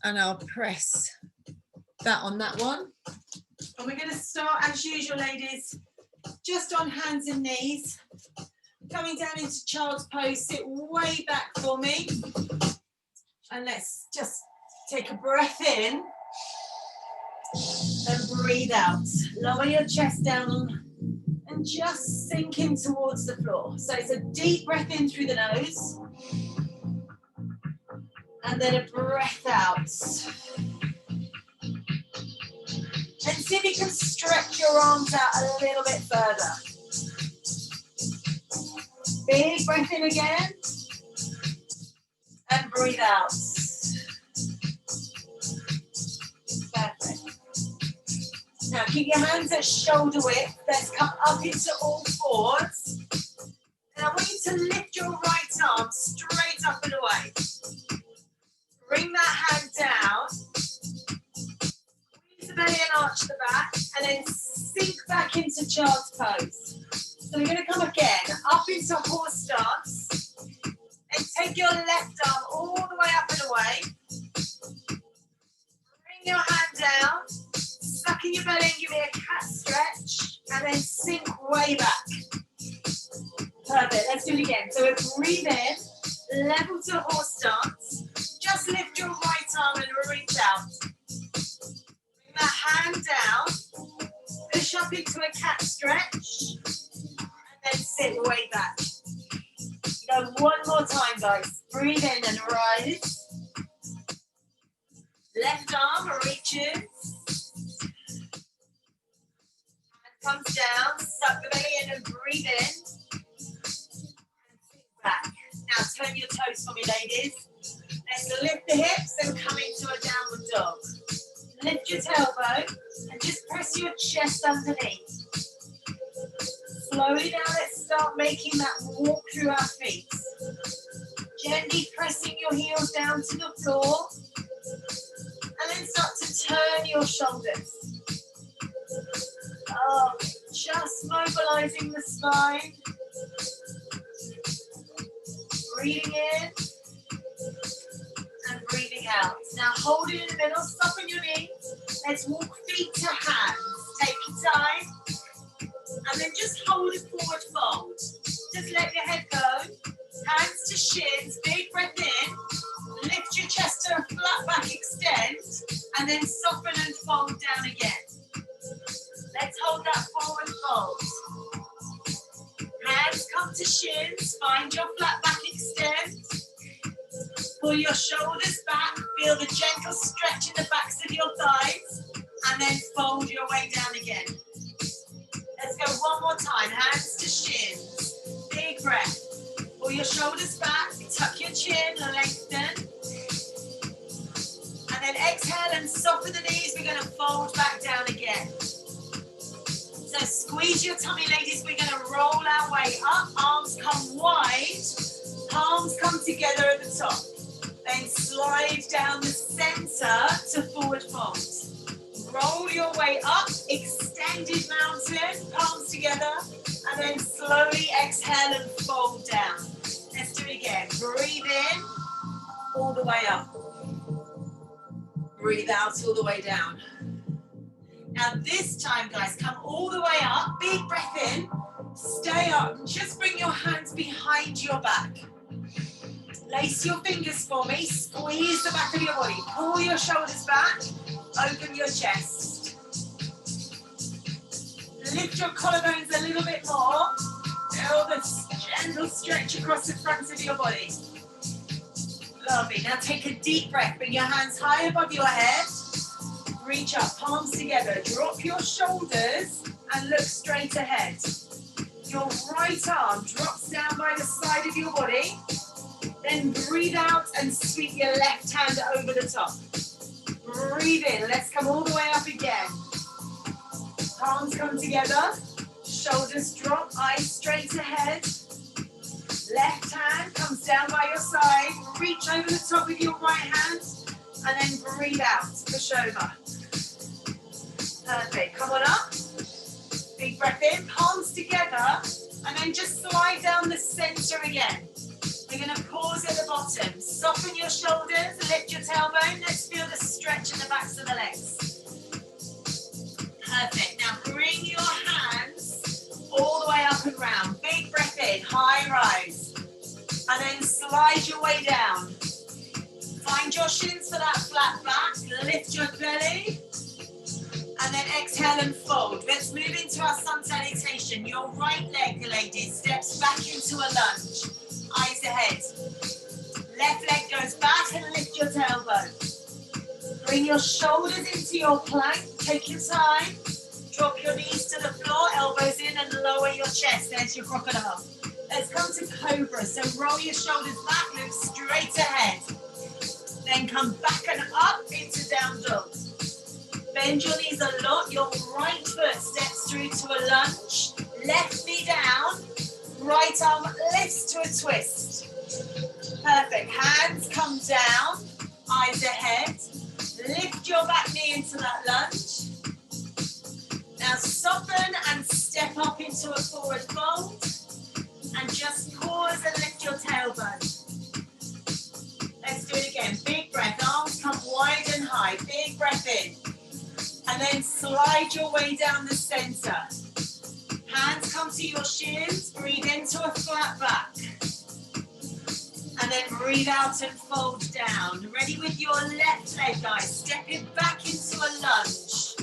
And I'll press that on that one. And we're going to start, as usual, ladies, just on hands and knees. Coming down into child's pose, sit way back for me. And let's just take a breath in and breathe out. Lower your chest down and just sink in towards the floor. So it's a deep breath in through the nose. And then a breath out. And see if you can stretch your arms out a little bit further. Big breath in again. And breathe out. Perfect. Now keep your hands at shoulder width. Let's come up into all fours. And I want you to lift your right arm straight up and away. Bring that hand down. Squeeze the belly and arch the back. And then sink back into child's pose. So we're going to come again, up into horse stance. And take your left arm all the way up and away. Bring your hand down. Suck in your belly and give it a cat stretch. And then sink way back. Perfect. Let's do it again. So we're breathe in, level to horse stance. Just lift your right arm and reach out. Bring that hand down. Push up into a cat stretch. And then sit way back. Go one more time, guys. Breathe in and rise. Left arm reaches. Hand comes down. Suck the belly in and breathe in. And sit back. Now turn your toes for me, ladies. Let's lift the hips and come into a downward dog. Lift your tailbone and just press your chest underneath. Slowly now, let's start making that walk through our feet. Gently pressing your heels down to the floor. And then start to turn your shoulders. Oh, just mobilizing the spine. Breathing in. And breathing out. Now hold it in the middle, soften your knees. Let's walk feet to hands. Take your time. And then just hold it forward fold. Just let your head go. Hands to shins, big breath in. Lift your chest to a flat back extend. And then soften and fold down again. Let's hold that forward fold. Hands come to shins, find your flat back extend. Pull your shoulders back, feel the gentle stretch in the backs of your thighs, and then fold your way down again. Let's go one more time, hands to shins, big breath. Pull your shoulders back, tuck your chin, lengthen. And then exhale and soften the knees, we're going to fold back down again. So squeeze your tummy, ladies, we're going to roll our way up, arms come wide, palms come together at the top. Then slide down the center to forward fold. Roll your way up, extended mountain, palms together, and then slowly exhale and fold down. Let's do it again. Breathe in, all the way up. Breathe out all the way down. Now this time, guys, come all the way up, big breath in, stay up, just bring your hands behind your back. Lace your fingers for me, squeeze the back of your body, pull your shoulders back, open your chest. Lift your collarbones a little bit more, feel the gentle stretch across the front of your body. Lovely, now take a deep breath, bring your hands high above your head, reach up, palms together, drop your shoulders and look straight ahead. Your right arm drops down by the side of your body. Then breathe out and sweep your left hand over the top. Breathe in. Let's come all the way up again. Palms come together. Shoulders drop. Eyes straight ahead. Left hand comes down by your side. Reach over the top with your right hand. And then breathe out. Push over. Perfect. Come on up. Big breath in. Palms together. And then just slide down the center again. We're going to pause at the bottom. Soften your shoulders, lift your tailbone. Let's feel the backs of the legs. Perfect. Now bring your hands all the way up and round. Big breath in, high rise. And then slide your way down. Find your shins for that flat back. Lift your belly. And then exhale and fold. Let's move into our sun salutation. Your right leg, ladies, steps back into a lunge. Eyes ahead. Left leg goes back and lift your tailbone. Bring your shoulders into your plank. Take your time. Drop your knees to the floor, elbows in and lower your chest. There's your crocodile. Let's come to cobra. So roll your shoulders back, look straight ahead. Then come back and up into down dog. Bend your knees a lot. Your right foot steps through to a lunge. Left knee down. Right arm lifts to a twist. Perfect. Hands come down. Eyes ahead. Lift your back knee into that lunge. Now soften and step up into a forward fold. And just pause and lift your tailbone. Let's do it again. Big breath. Arms come wide and high. Big breath in. And then slide your way down the center. Hands come to your shins. Breathe into a flat back. And then breathe out and fold down. Ready with your left leg, guys. Step it back into a lunge.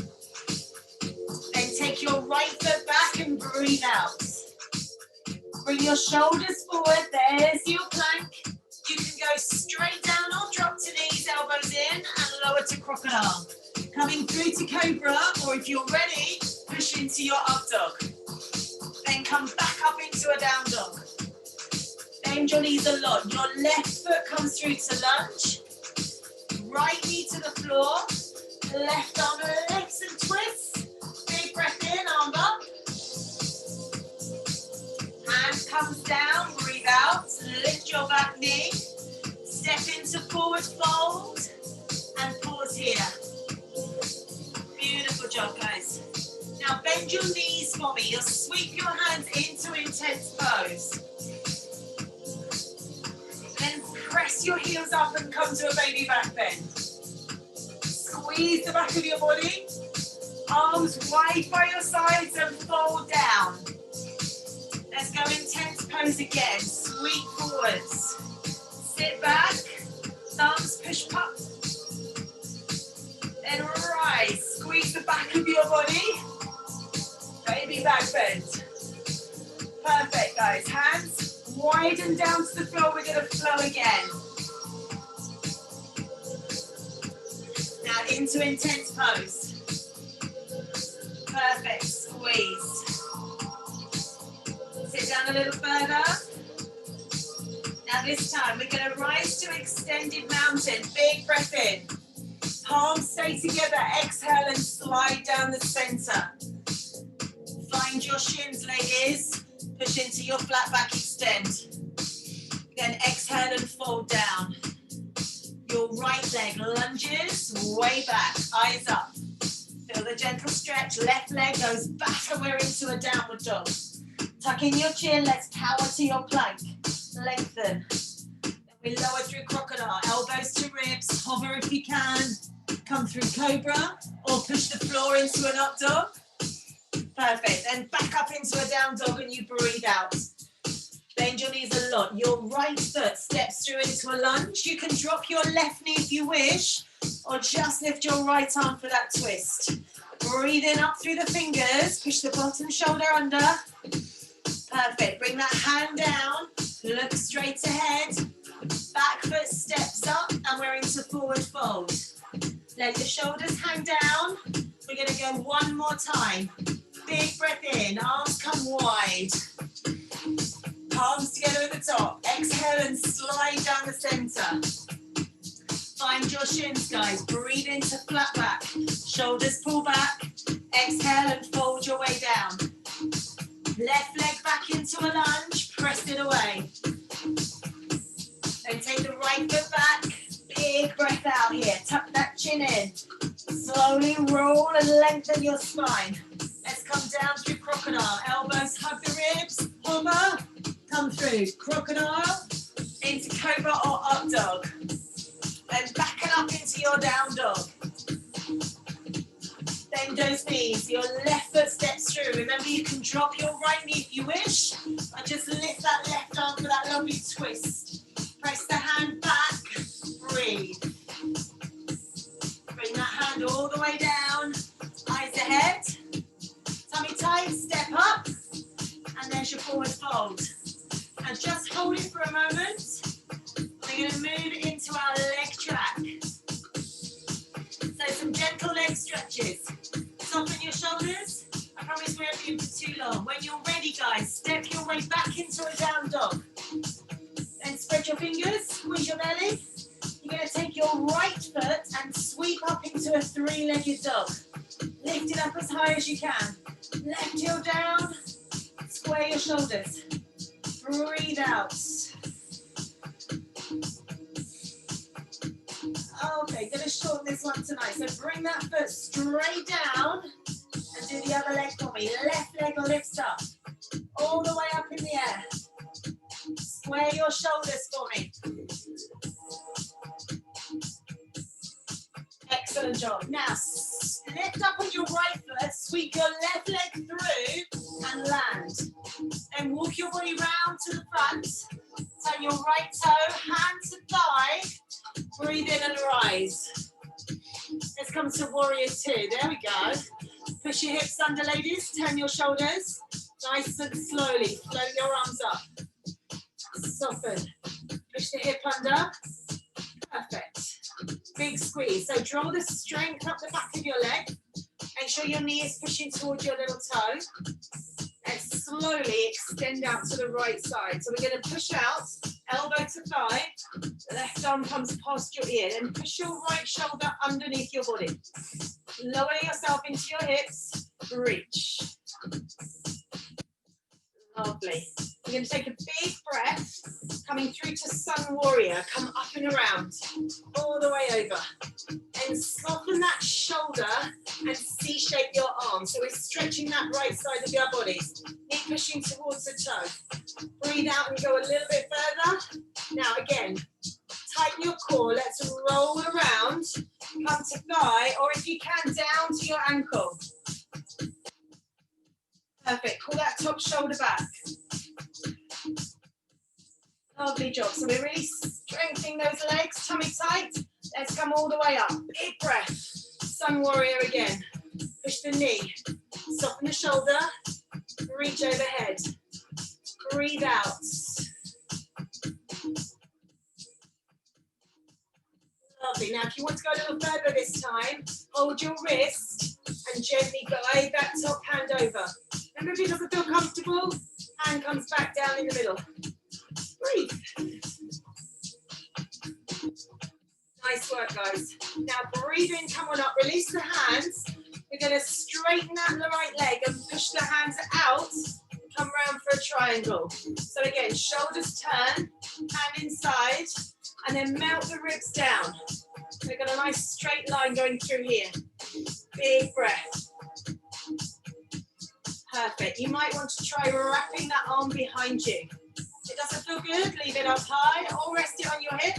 Then take your right foot back and breathe out. Bring your shoulders forward. There's your plank. You can go straight down or drop to knees, elbows in, and lower to crocodile. Coming through to cobra, or if you're ready, push into your up dog. Then come back up into a down dog. Bend your knees a lot. Your left foot comes through to lunge. Right knee to the floor. Left arm lifts and twists. Big breath in, arm up. Hand comes down, breathe out. Lift your back knee. Step into forward fold. And pause here. Beautiful job, guys. Now bend your knees for me. You'll sweep your hands into intense pose. Then press your heels up and come to a baby back bend. Squeeze the back of your body. Arms wide by your sides and fold down. Let's go intense pose again. Sweep forwards. Sit back. Thumbs push up. Then rise. Squeeze the back of your body. Baby back bend. Perfect, guys. Hands widen down to the floor. We're going to flow again. Now into intense pose. Perfect. Squeeze. Sit down a little further. Now this time we're going to rise to extended mountain. Big breath in. Palms stay together. Exhale and slide down the center. Find your shins, ladies. Push into your flat back extend. Then exhale and fold down. Your right leg lunges way back. Eyes up. Feel the gentle stretch. Left leg goes back and we're into a downward dog. Tuck in your chin. Let's power to your plank. Lengthen. Then we lower through crocodile. Elbows to ribs. Hover if you can. Come through cobra or push the floor into an up dog. Perfect. Then back up into a down dog and you breathe out. Bend your knees a lot. Your right foot steps through into a lunge. You can drop your left knee if you wish, or just lift your right arm for that twist. Breathe in up through the fingers. Push the bottom shoulder under. Perfect. Bring that hand down. Look straight ahead. Back foot steps up and we're into forward fold. Let the shoulders hang down. We're going to go one more time. Big breath in. Arms come wide. Palms together at the top. Exhale and slide down the center. Find your shins, guys. Breathe into flat back. Shoulders pull back. Exhale and fold your way down. Left leg back into a lunge. Press it away. Then take the right foot back. Big breath out here. Tuck that chin in. Slowly roll and lengthen your spine. Let's come down through crocodile. Elbows hug the ribs. Hover. Come through. Crocodile. Into cobra or up dog. Then back and up into your down dog. Bend those knees. Your left foot steps through. Remember, you can drop your right knee if you wish. And just lift that left arm for that lovely twist. Press the hand back. Breathe. Bring that hand all the way down. Eyes ahead. Tummy tight. Step up. And there's your forward fold. And just hold it for a moment. We're going to move into our leg track. So some gentle leg stretches. Soften your shoulders. I promise we won't be for too long. When you're ready, guys, step your way back into a down dog. Then spread your fingers, squeeze your belly. You're going to take your right foot and sweep up into a three-legged dog. Lift it up as high as you can. Left heel down. Square your shoulders. Breathe out. Okay, going to shorten this one tonight. So bring that foot straight down and do the other leg for me. Left leg lifts up. All the way up in the air. Square your shoulders for me. Excellent job. Now, lift up on your right foot, sweep your left leg through and land. Then walk your body round to the front. Turn your right toe, hand to thigh. Breathe in and rise. Let's come to warrior two. There we go. Push your hips under, ladies. Turn your shoulders. Nice and slowly. Float your arms up. Soften. Push the hip under. Perfect. Big squeeze. So draw the strength up the back of your leg. Make sure your knee is pushing towards your little toe. And slowly extend out to the right side. So we're going to push out, elbow to thigh. The left arm comes past your ear. Then push your right shoulder underneath your body. Lower yourself into your hips. Reach. Lovely. We're going to take a big breath, coming through to Sun Warrior. Come up and around, all the way over. And soften that shoulder and C-shape your arm. So we're stretching that right side of your body. Knee pushing towards the toe. Breathe out and go a little bit further. Now again, tighten your core. Let's roll around. Come to thigh, or if you can, down to your ankle. Perfect. Pull that top shoulder back. Lovely job. So we're really strengthening those legs. Tummy tight. Let's come all the way up. Big breath. Sun Warrior again. Push the knee. Soften the shoulder. Reach overhead. Breathe out. Lovely. Now, if you want to go a little further this time, hold your wrist and gently glide that top hand over. Remember, if it doesn't feel comfortable, hand comes back down in the middle. Breathe. Nice work, guys. Now breathe in, come on up, release the hands. We're going to straighten out the right leg and push the hands out. Come round for a triangle. So again, shoulders turn, hand inside, and then melt the ribs down. So we've got a nice straight line going through here. Big breath. Perfect. You might want to try wrapping that arm behind you. If it doesn't feel good, leave it up high or rest it on your hip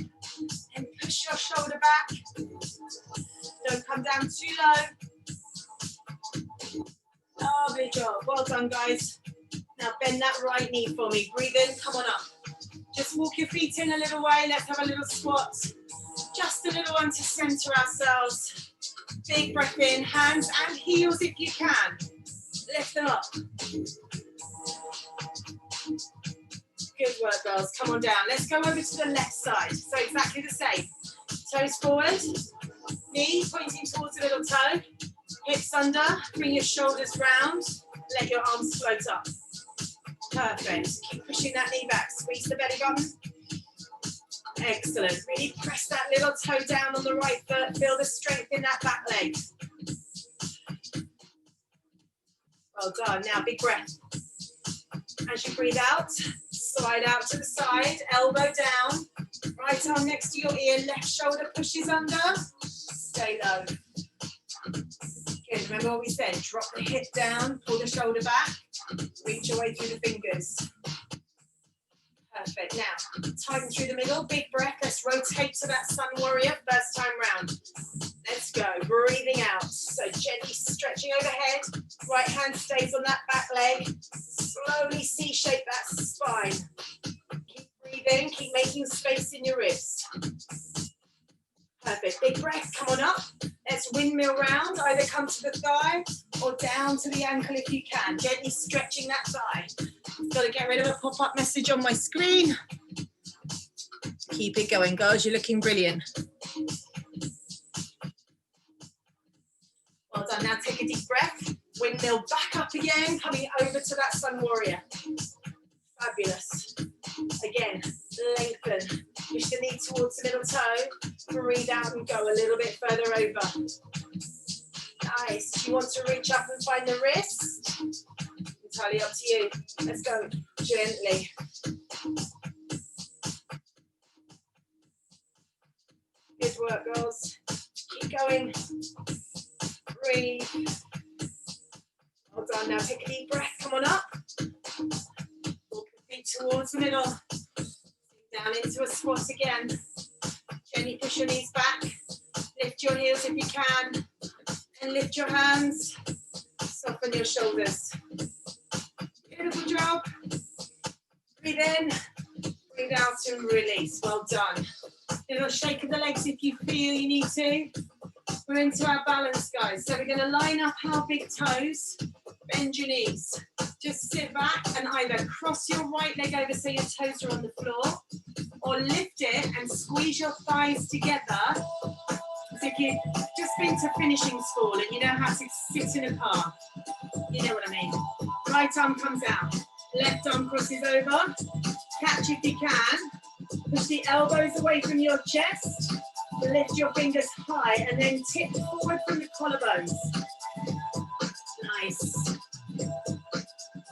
and push your shoulder back. Don't come down too low. Lovely job. Well done, guys. Now bend that right knee for me. Breathe in, come on up. Just walk your feet in a little way. Let's have a little squat. Just a little one to center ourselves. Big breath in, hands and heels if you can. Lift them up. Good work, girls. Come on down. Let's go over to the left side. So exactly the same. Toes forward. Knee pointing towards the little toe. Hips under. Bring your shoulders round. Let your arms float up. Perfect. Keep pushing that knee back. Squeeze the belly button. Excellent. Really press that little toe down on the right foot. Feel the strength in that back leg. Well done. Now big breath. As you breathe out, slide out to the side, elbow down, right arm next to your ear, left shoulder pushes under, stay low. Good, remember what we said, drop the hip down, pull the shoulder back, reach your way through the fingers. Perfect, now, tighten through the middle, big breath, let's rotate to that Sun Warrior, first time round. Let's go, breathing out, so gently stretching Right hand stays on that back leg. Slowly C-shape that spine. Keep breathing, keep making space in your ribs. Perfect, big breath, come on up. Let's windmill round, either come to the thigh or down to the ankle if you can. Gently stretching that thigh. Got to get rid of a pop-up message on my screen. Keep it going, girls, you're looking brilliant. Well done, now take a deep breath. Windmill back up again, coming over to that sun warrior. Fabulous. Again, lengthen. Push the knee towards the middle toe. Breathe out and go a little bit further over. Nice. You want to reach up and find the wrist? Entirely up to you. Let's go. Gently. Good work, girls. Keep going. Breathe. Well done. Now take a deep breath. Come on up. Walk the feet towards the middle. Down into a squat again. Gently push your knees back. Lift your heels if you can. And lift your hands. Soften your shoulders. Beautiful job. Breathe in. Breathe out and release. Well done. Little shake of the legs if you feel you need to. We're into our balance, guys. So we're going to line up our big toes. Bend your knees. Just sit back and either cross your right leg over so your toes are on the floor, or lift it and squeeze your thighs together as if you've just been to finishing school and you know how to sit in a car. You know what I mean. Right arm comes out. Left arm crosses over. Catch if you can. Push the elbows away from your chest. Lift your fingers high and then tip forward from the collarbones. Nice.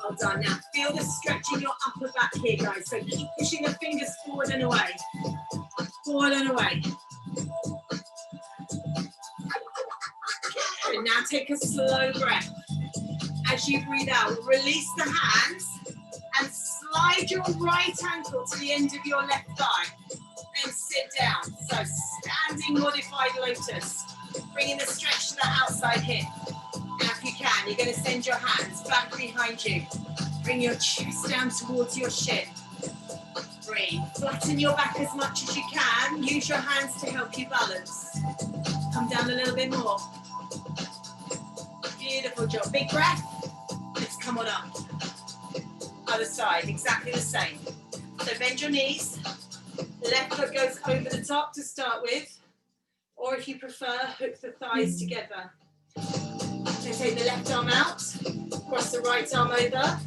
Well done. Now feel the stretch in your upper back here, guys. So keep pushing the fingers forward and away. Forward and away. And now take a slow breath. As you breathe out, release the hands and slide your right ankle to the end of your left thigh. Then sit down. So standing modified lotus. Bringing the stretch to the outside hip. Now if you can, you're going to send your hands back behind you. Bring your chest down towards your shin. Breathe. Flatten your back as much as you can. Use your hands to help you balance. Come down a little bit more. Beautiful job. Big breath. Let's come on up. Other side, exactly the same. So bend your knees. Left foot goes over the top to start with. Or if you prefer, hook the thighs together. So take the left arm out. Cross the right arm over.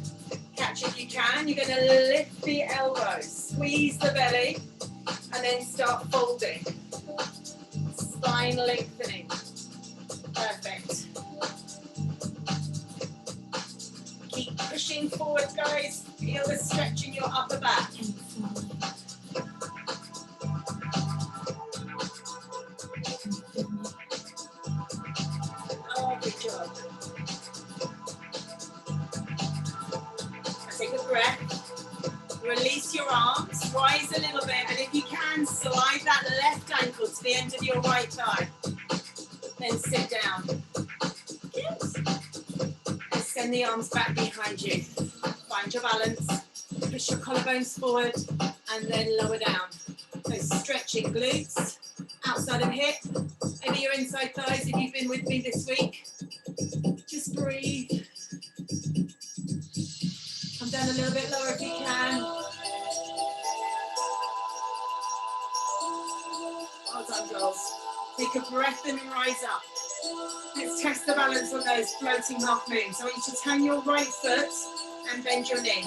Catch if you can. You're going to lift the elbows. Squeeze the belly. And then start folding. Spine lengthening. Perfect. Keep pushing forward, guys. Feel the stretch in your upper back. Oh, good job. Take a breath. Release your arms. Rise a little bit. And if you can, slide that left ankle to the end of your right thigh. Then sit down. And send the arms back behind you. Find your balance. Push your collarbones forward and then lower down. So stretching glutes, outside of hip, maybe your inside thighs if you've been with me this week. Just breathe. Come down a little bit lower if you can. Well done, girls. Take a breath and rise up. Let's test the balance on those floating half moons. So I want you to turn your right foot and bend your knee.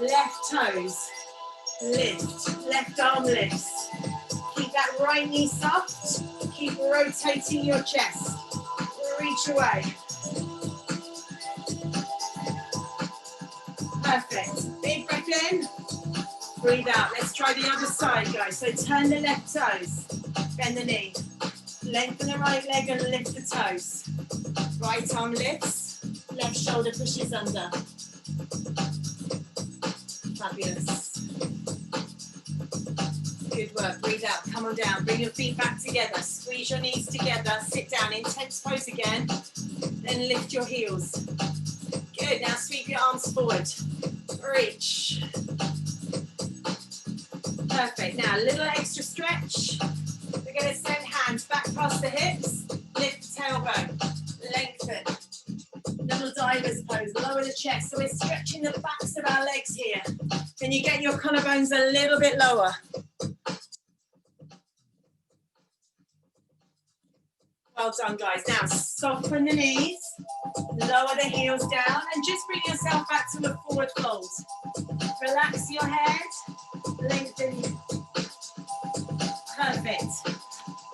Left toes, lift. Left arm lifts. Keep that right knee soft. Keep rotating your chest. Reach away. Perfect. Big breath in. Breathe out. Let's try the other side, guys. So turn the left toes. Bend the knee. Lengthen the right leg and lift the toes. Right arm lifts. Left shoulder pushes under. Fabulous. Good work. Breathe out. Come on down. Bring your feet back together. Squeeze your knees together. Sit down. Intense pose again. Then lift your heels. Good. Now sweep your arms forward. Reach. Perfect. Now a little extra stretch. We're going to send hands back past the hips. Lift the tailbone. Lengthen. Little diver's pose. Lower the chest. So we're stretching the backs of our legs here. Then you get your collarbones a little bit lower. Well done, guys. Now soften the knees. Lower the heels down. And just bring yourself back to a forward fold. Relax your head. Lengthen. Perfect.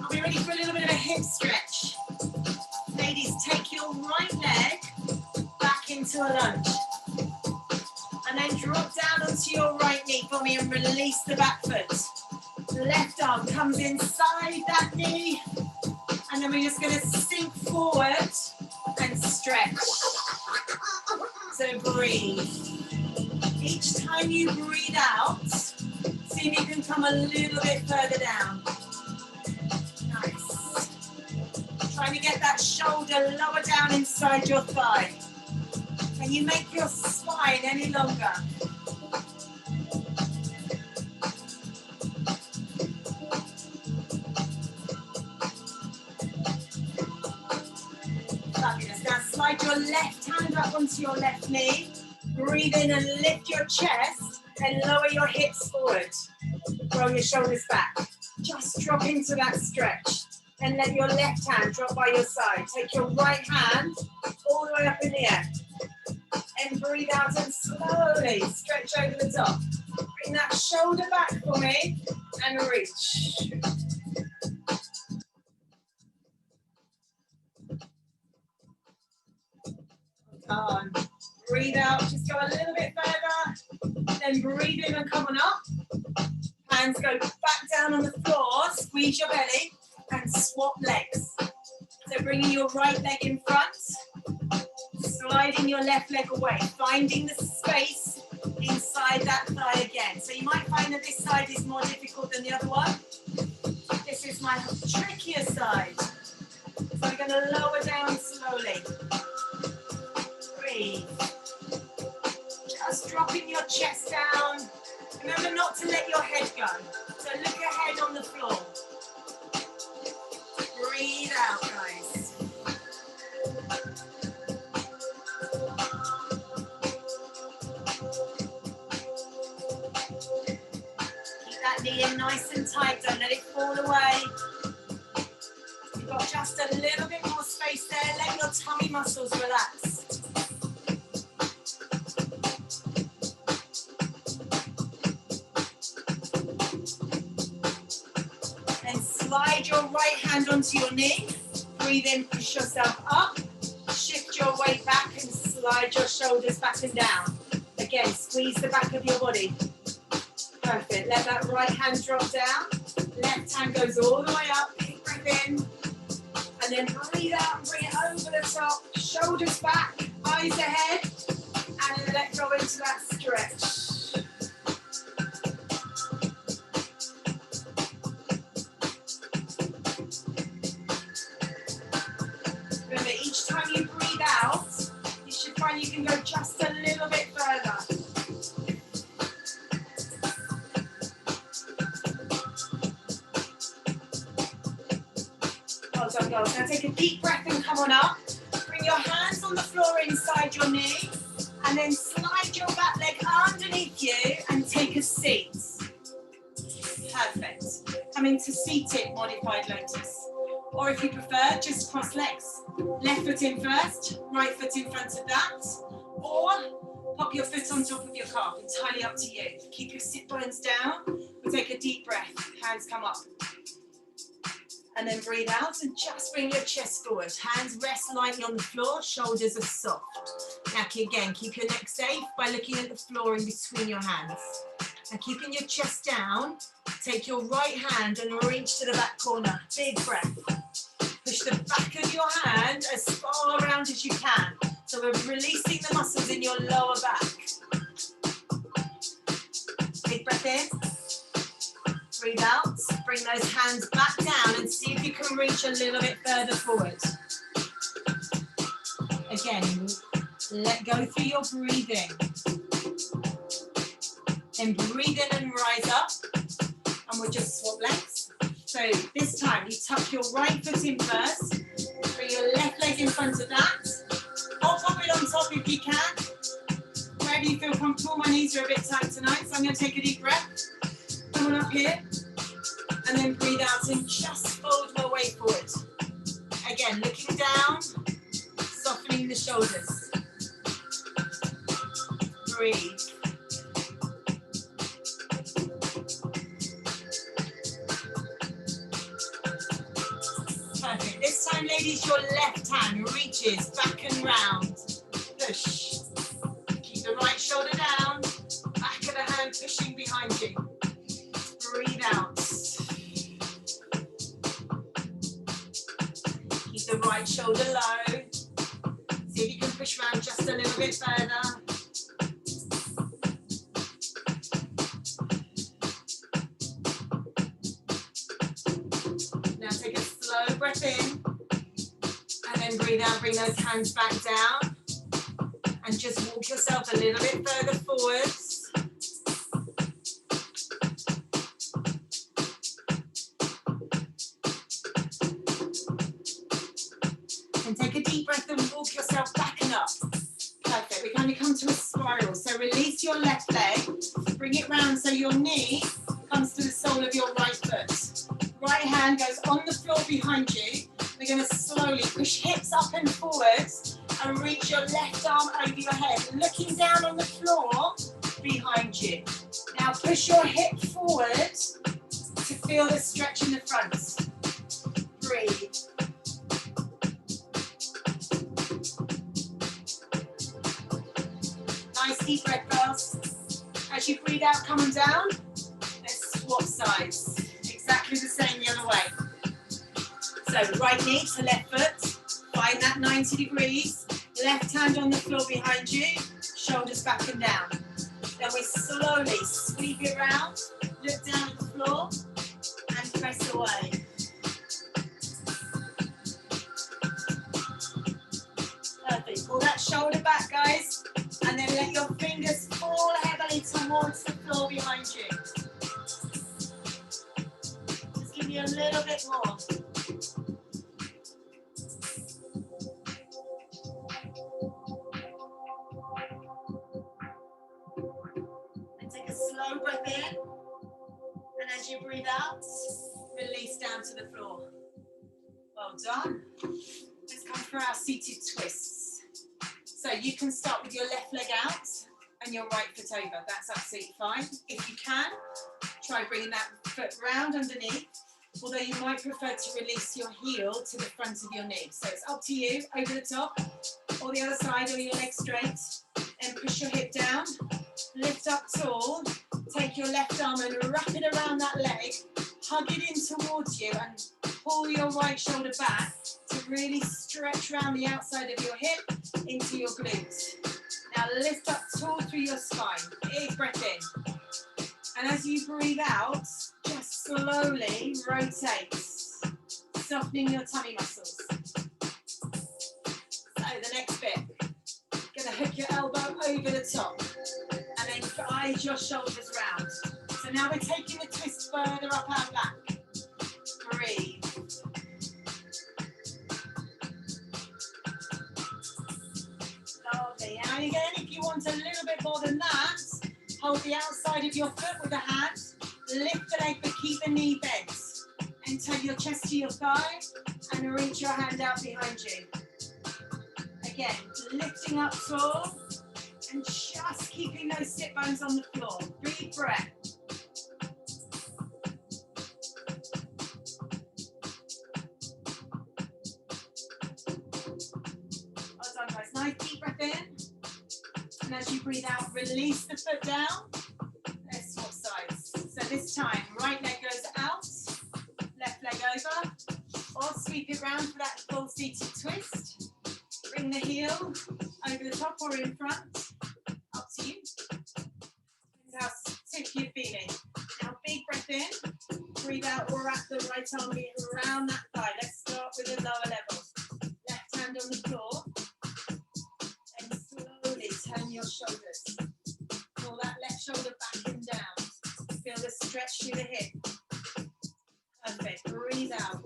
Are we ready for a little bit of a hip stretch? Ladies, take your right leg back into a lunge. And then drop down onto your right knee for me and release the back foot. Left arm comes inside that knee. And then we're just going to sink forward and stretch. So breathe. Each time you breathe out, see if you can come a little bit further down. Nice. Trying to get that shoulder lower down inside your thigh. Can you make your spine any longer? Fabulous. Now slide your left hand up onto your left knee. Breathe in and lift your chest and lower your hips forward. Roll your shoulders back. Just drop into that stretch and let your left hand drop by your side. Take your right hand all the way up in the air. And breathe out and slowly stretch over the top. Bring that shoulder back for me and reach. On. Breathe out, just go a little bit further. Then breathe in and come on up. Hands go back down on the floor, squeeze your belly and swap legs. So bringing your right leg in front, sliding your left leg away, finding the space inside that thigh again. So you might find that this side is more difficult than the other one. This is my trickier side. So we're going to lower down slowly. Breathe. Just dropping your chest down. Remember not to let your head go. So look ahead on the floor. Breathe out, guys. Keep that knee in nice and tight. Don't let it fall away. You've got just a little bit more space there. Let your tummy muscles relax. Slide your right hand onto your knee. Breathe in, push yourself up. Shift your weight back and slide your shoulders back and down. Again, squeeze the back of your body. Perfect. Let that right hand drop down. Left hand goes all the way up. Big breath in. And then breathe out and bring it over the top. Shoulders back, eyes ahead. And then let go into that stretch. Each time you breathe out, you should find you can go just a little bit further. Well done, girls. Now take a deep breath and come on up. Bring your hands on the floor inside your knee, and then slide your back leg underneath you and take a seat. Perfect. Come into seated modified lotus. Or if you prefer, just cross legs. Left foot in first, right foot in front of that. Or pop your foot on top of your calf, entirely up to you. Keep your sit bones down. We'll take a deep breath, hands come up. And then breathe out and just bring your chest forward. Hands rest lightly on the floor, shoulders are soft. Now again, keep your neck safe by looking at the floor in between your hands. And keeping your chest down, take your right hand and reach to the back corner. Big breath. Push the back of your hand as far around as you can. So we're releasing the muscles in your lower back. Big breath in. breathe out, bring those hands back down and see if you can reach a little bit further forward. Again, let go through your breathing. Then breathe in and rise up, and we'll just swap legs. So this time you tuck your right foot in first, bring your left leg in front of that, or pop it on top if you can. Wherever you feel comfortable. My knees are a bit tight tonight, so I'm going to take a deep breath. Come on up here, and then breathe out and just fold my weight forward. Again, looking down, softening the shoulders. Breathe. Perfect. This time, ladies, your left hand reaches back and round. Push. Keep the right shoulder down, back of the hand pushing behind you. Breathe out. Keep the right shoulder low. See if you can push around just a little bit further. Now take a slow breath in, and then breathe out, bring those hands back down, and just walk yourself a little bit further forwards. And take a deep breath and walk yourself back and up. Perfect. We kind of come to a spiral. So release your left leg, bring it round so your knee comes to the sole of your right foot. Right hand goes on the floor behind you. We're going to slowly push hips up and forwards and reach your left arm over your head, looking down on the floor behind you. Now push your hip forward to feel the stretch in the front. Breathe. Nice deep breath, girls. As you breathe out, coming down, let's swap sides. Exactly the same the other way. So right knee to left foot, find that 90 degrees. Left hand on the floor behind you, shoulders back and down. Then we slowly sweep it round, look down at the floor, and press away. Perfect. Pull that shoulder back, guys, and then let your fingers fall heavily towards the floor behind you. Just give me a little bit more. And take a slow breath in, and as you breathe out, release down to the floor. Well done. Let's come for our seated twists. So you can start with your left leg out and your right foot over. That's absolutely fine. If you can, try bringing that foot round underneath, although you might prefer to release your heel to the front of your knee. So it's up to you, over the top, or the other side, or your leg straight, and push your hip down, lift up tall, take your left arm and wrap it around that leg, hug it in towards you, and pull your right shoulder back to really stretch around the outside of your hip into your glutes. Now lift up tall through your spine, big breath in. And as you breathe out, just slowly rotate, softening your tummy muscles. So the next bit, gonna hook your elbow over the top and then guide your shoulders round. So now we're taking the twist further up our back. Breathe. Lovely. And again, if you want a little bit more than that, hold the outside of your foot with a hand, lift the leg but keep the knee bent. And turn your chest to your thigh and reach your hand out behind you. Again, lifting up tall and just keeping those sit bones on the floor. Big breath. Well done, guys. Nice deep breath in. And as you breathe out, release the foot down. Let's swap sides. So this time, right leg goes out, left leg over, or sweep it round for that full seated twist. Bring the heel over the top or in front. Up to you. Depends how stiff you're feeling. Now big breath in. breathe out, wrap the right arm around that thigh. Let's start with a lower level. Left hand on the floor. And slowly turn your shoulders. Pull that left shoulder back and down. Feel the stretch through the hip. Perfect. Breathe out.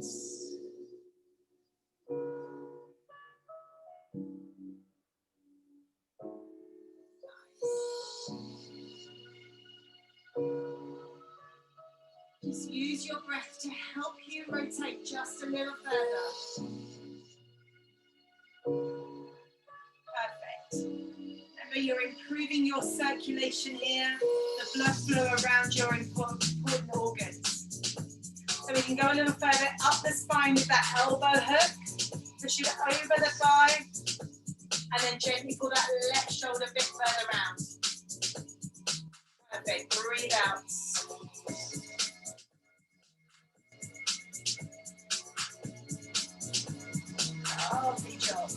Just use your breath to help you rotate just a little further. Perfect. Remember, you're improving your circulation here, the blood flow around your important organs. So we can go a little further up the spine with that elbow hook. Push it over the thigh. And then gently pull that left shoulder a bit further round. Perfect. Breathe out. Lovely job.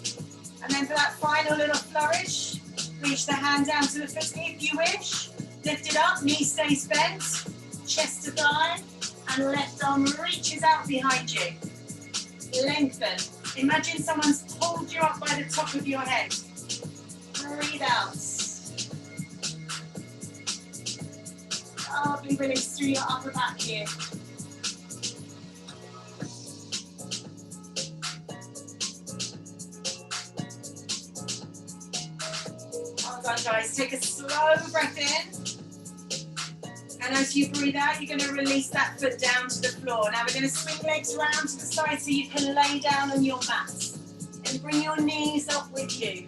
And then for that final little flourish, reach the hand down to the foot if you wish. Lift it up, knee stays bent, chest to thigh, and left arm reaches out behind you. Lengthen. Imagine someone's pulled you up by the top of your head. Breathe out. Lovely release through your upper back here. Well done, guys. Take a slow breath in. And as you breathe out, you're going to release that foot down to the floor. Now we're going to swing legs around to the side so you can lay down on your mat. And bring your knees up with you.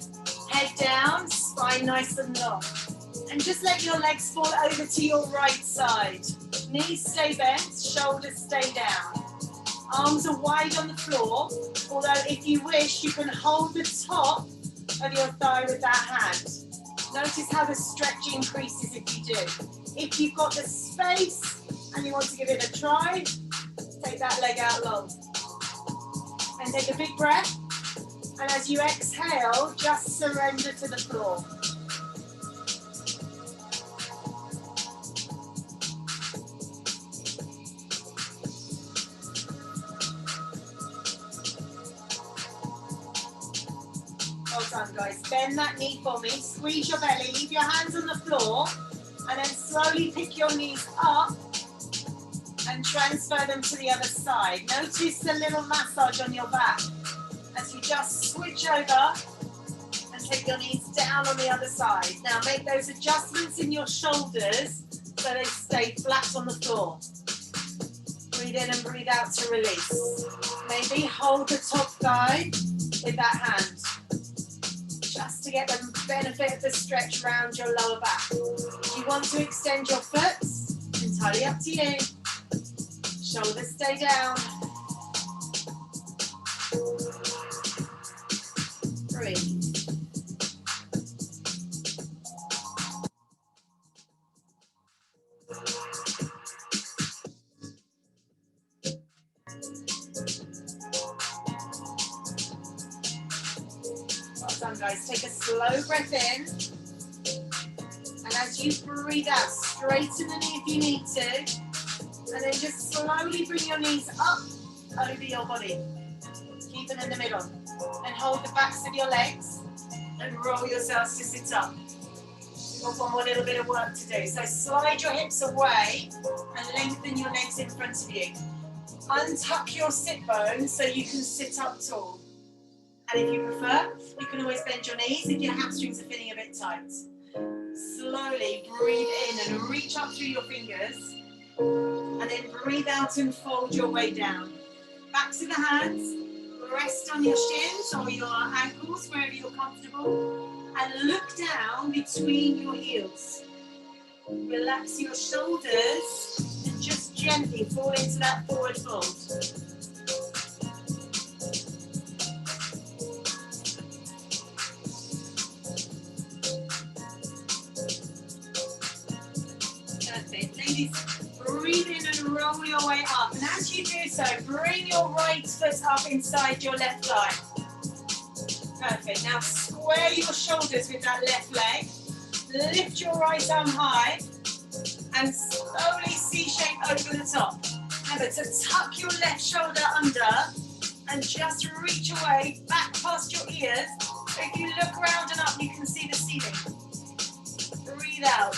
Head down, spine nice and long. And just let your legs fall over to your right side. Knees stay bent, shoulders stay down. Arms are wide on the floor, although if you wish, you can hold the top of your thigh with that hand. Notice how the stretch increases if you do. If you've got the space and you want to give it a try, take that leg out long. And take a big breath. And as you exhale, just surrender to the floor. Well done, guys. Bend that knee for me. Squeeze your belly. Leave your hands on the floor. And then slowly pick your knees up and transfer them to the other side. Notice the little massage on your back as you just switch over and take your knees down on the other side. Now make those adjustments in your shoulders so they stay flat on the floor. Breathe in and breathe out to release. Maybe hold the top thigh with that hand, just to get the benefit of the stretch around your lower back. If you want to extend your foot, entirely up to you. Shoulders stay down. Breathe. Well done, guys. Take a slow breath in. And as you breathe out, straighten the knee if you need to. And then just slowly bring your knees up over your body. Keep them in the middle. And hold the backs of your legs and roll yourselves to sit up. We've got one more little bit of work to do. So slide your hips away and lengthen your legs in front of you. Untuck your sit bones so you can sit up tall. And if you prefer, you can always bend your knees if your hamstrings are feeling a bit tight. Slowly breathe in and reach up through your fingers. And then breathe out and fold your way down. Backs of the hands, rest on your shins or your ankles, wherever you're comfortable. And look down between your heels. Relax your shoulders and just gently fall into that forward fold. Perfect. Ladies, breathe in and roll your way up. And as you do so, bring your right foot up inside your left thigh. Perfect. Now square your shoulders with that left leg. Lift your right arm high and slowly C-shape over the top. Remember to tuck your left shoulder under and just reach away back past your ears. So if you look around and up, you can see the ceiling. Breathe out.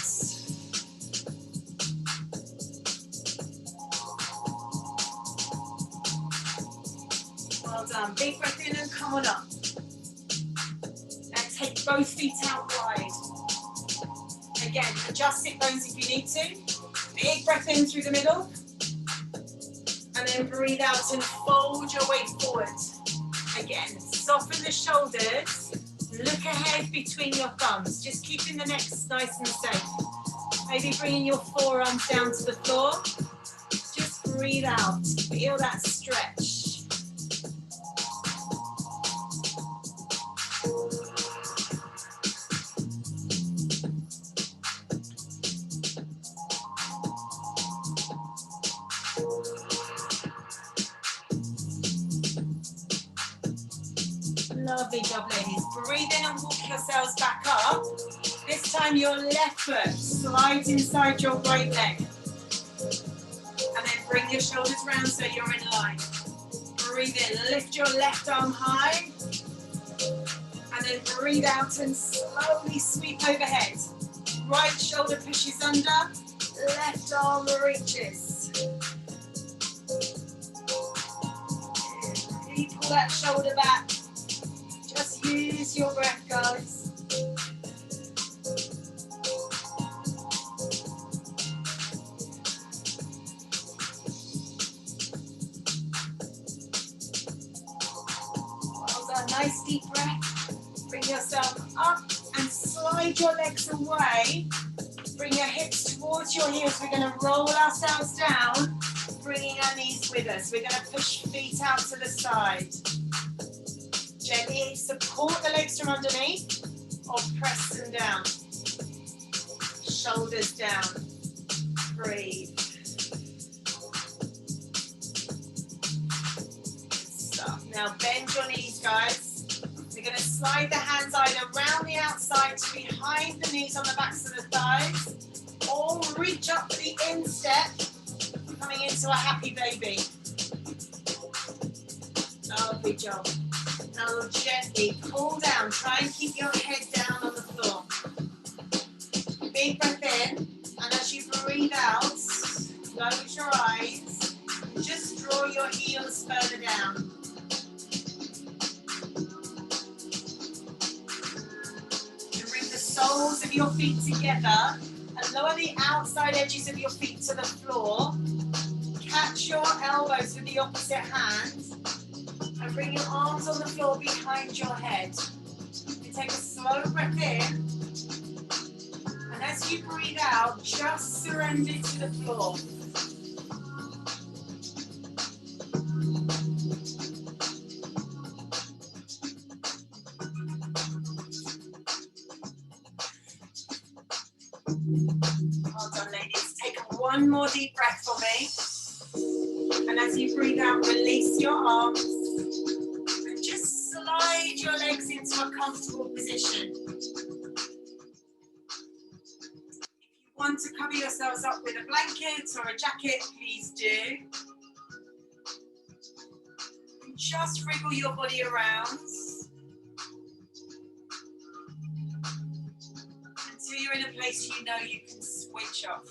Well done. Big breath in and come on up. And take both feet out wide. Again, adjust sit bones if you need to. Big breath in through the middle. And then breathe out and fold your weight forward. Again, soften the shoulders. Look ahead between your thumbs. Just keeping the neck nice and safe. Maybe bringing your forearms down to the floor. Just breathe out. Feel that stretch. Lovely job, ladies. Breathe in and walk yourselves back up. This time your left foot slides inside your right leg. And then bring your shoulders round so you're in line. Breathe in, lift your left arm high. And then breathe out and slowly sweep overhead. Right shoulder pushes under, left arm reaches. You pull that shoulder back. Just use your breath, guys. Well done, nice deep breath. Bring yourself up and slide your legs away. Bring your hips towards your heels. We're going to roll ourselves down, bringing our knees with us. We're going to push feet out to the side. Gently support the legs from underneath or press them down. Shoulders down. Breathe. Stop. Now bend your knees, guys. We're going to slide the hands either around the outside to behind the knees on the backs of the thighs, or reach up for the instep, coming into a happy baby. Lovely job. Now gently pull down, try and keep your head down on the floor. Big breath in, and as you breathe out, close your eyes, just draw your heels further down. And bring the soles of your feet together, and lower the outside edges of your feet to the floor. Catch your elbows with the opposite hand. And bring your arms on the floor behind your head. You take a slow breath in. And as you breathe out, just surrender to the floor. Well done, ladies. Take one more deep breath for me. And as you breathe out, release your arms. Slide your legs into a comfortable position. If you want to cover yourselves up with a blanket or a jacket, please do. And just wriggle your body around until you're in a place you know you can switch off.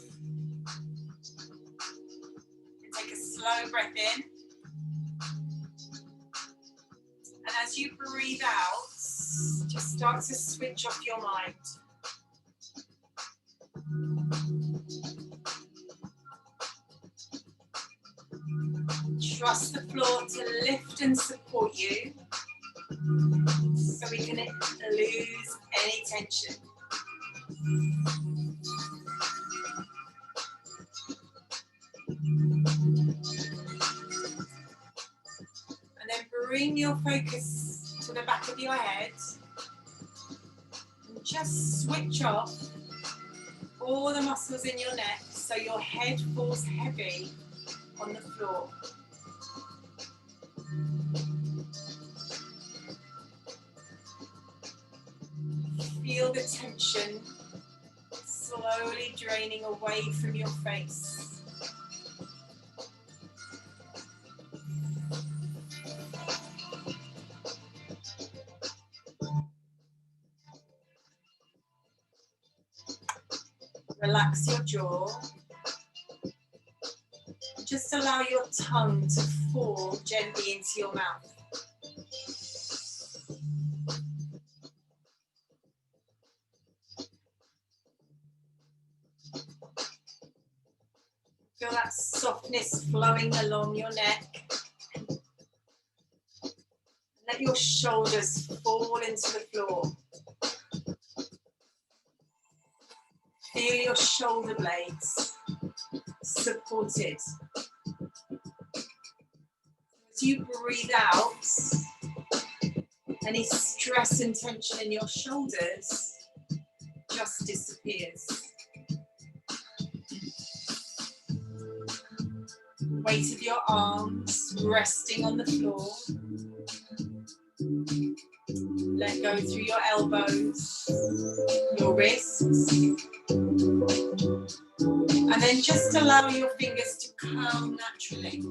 And take a slow breath in. And as you breathe out, just start to switch off your mind. Trust the floor to lift and support you so we can lose any tension. Then bring your focus to the back of your head and just switch off all the muscles in your neck so your head falls heavy on the floor. Feel the tension slowly draining away from your face. Relax your jaw. Just allow your tongue to fall gently into your mouth. Feel that softness flowing along your neck. Let your shoulders fall into the floor. Feel your shoulder blades supported. As you breathe out, any stress and tension in your shoulders just disappears. Weight of your arms resting on the floor. Let go through your elbows, your wrists. And then just allow your fingers to curl naturally.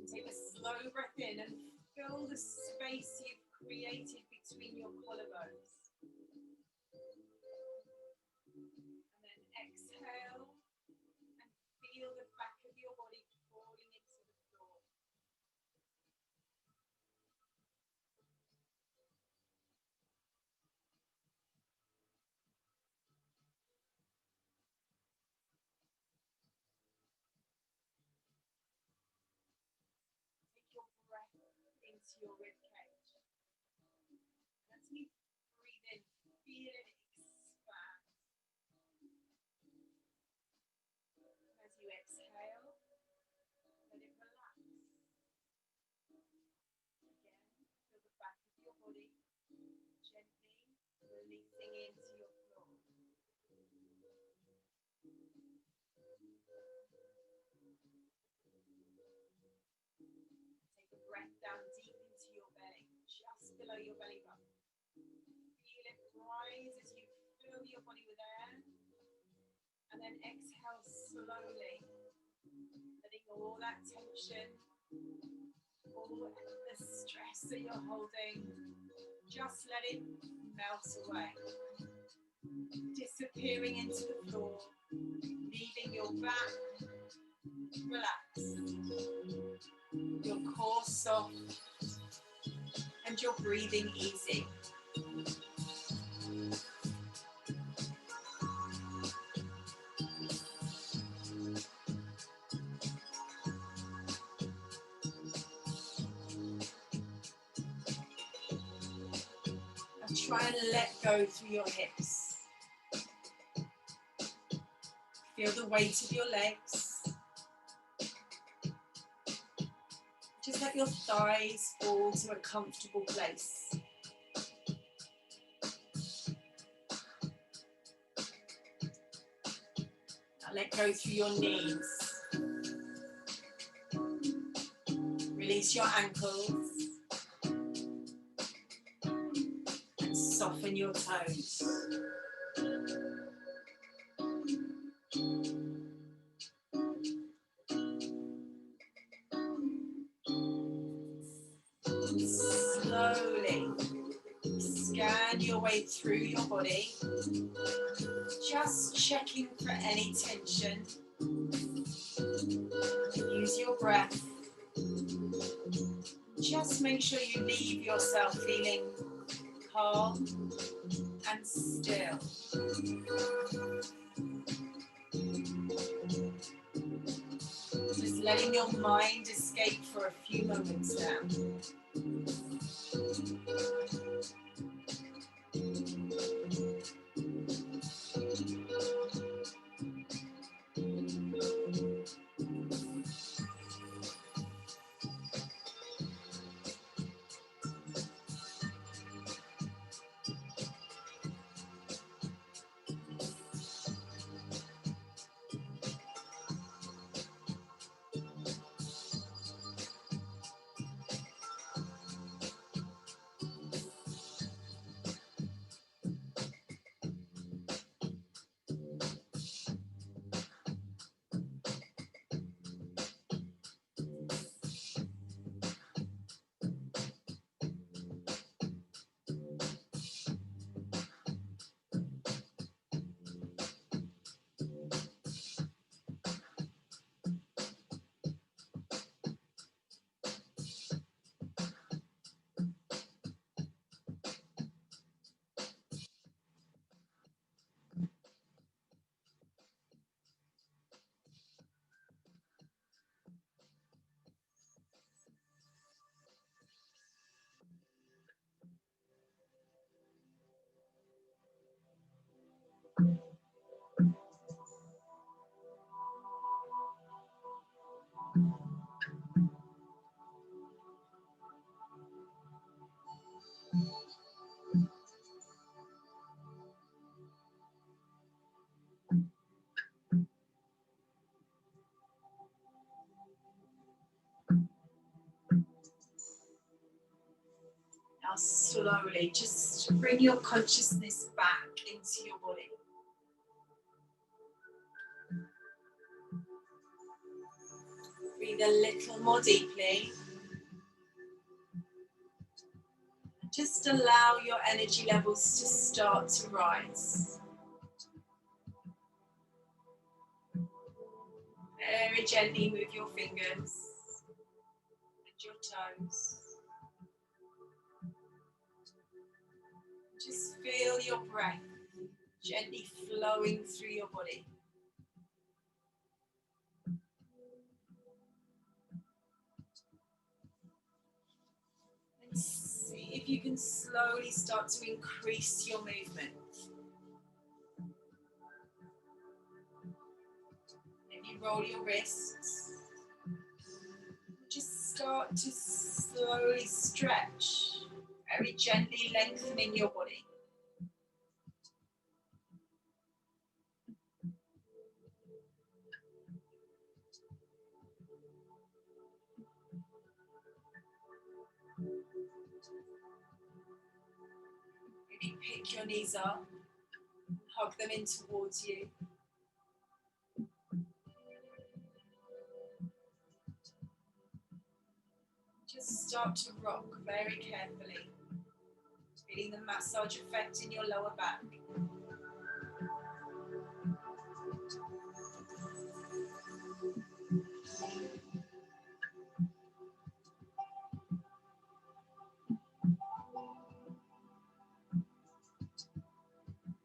Take a slow breath in and fill the space you've created between your collarbones. And then exhale and feel the back of your body falling into the floor. Take your breath into your ribcage. As we breathe in, feel it expand. As you exhale, let it relax. Again, feel the back of your body gently releasing into your floor. Take a breath down deep into your belly, just below your belly button. Feel it rise as you fill your body with air. And then exhale slowly, letting all that tension, all the stress that you're holding, just let it melt away. Disappearing into the floor, leaving your back relaxed, your core soft, and your breathing easy. And try and let go through your hips. Feel the weight of your legs. Just let your thighs fall to a comfortable place. Now let go through your knees. Release your ankles. And soften your toes. Slowly scan your way through your body, just checking for any tension. Use your breath. Just make sure you leave yourself feeling calm and still. Just letting your mind escape for a few moments now. Now slowly, just bring your consciousness back into your body. Breathe a little more deeply. Just allow your energy levels to start to rise. Very gently move your fingers and your toes. Just feel your breath gently flowing through your body. And see if you can slowly start to increase your movement. Maybe roll your wrists. Just start to slowly stretch, very gently lengthening your body. Maybe pick your knees up, hug them in towards you. Just start to rock very carefully, feeling the massage effect in your lower back.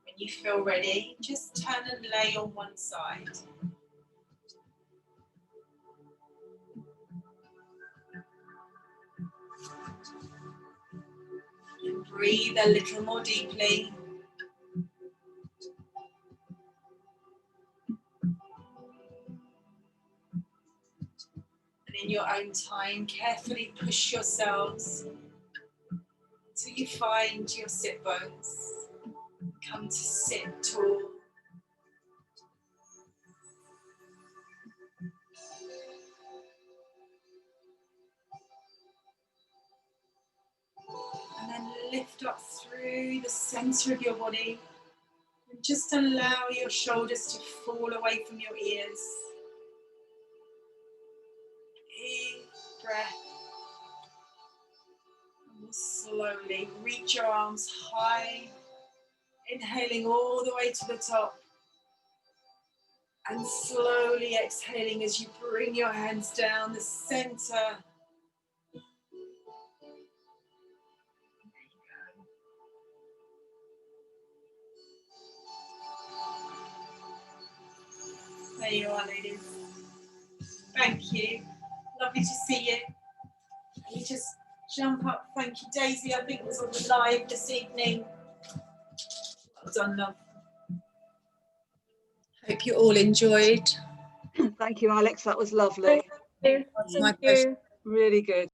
When you feel ready, just turn and lay on one side. And breathe a little more deeply. And in your own time, carefully push yourselves until you find your sit bones. Come to sit tall. And then lift up through the center of your body. And just allow your shoulders to fall away from your ears. Big breath. And we'll slowly reach your arms high. Inhaling all the way to the top. And slowly exhaling as you bring your hands down the center. There you are, ladies. Thank you. Lovely to see you. You just jump up. Thank you, Daisy. I think was on the live this evening. Well done, love. Hope you all enjoyed. Thank you, Alex. That was lovely. Thank you. It's my pleasure. Really good.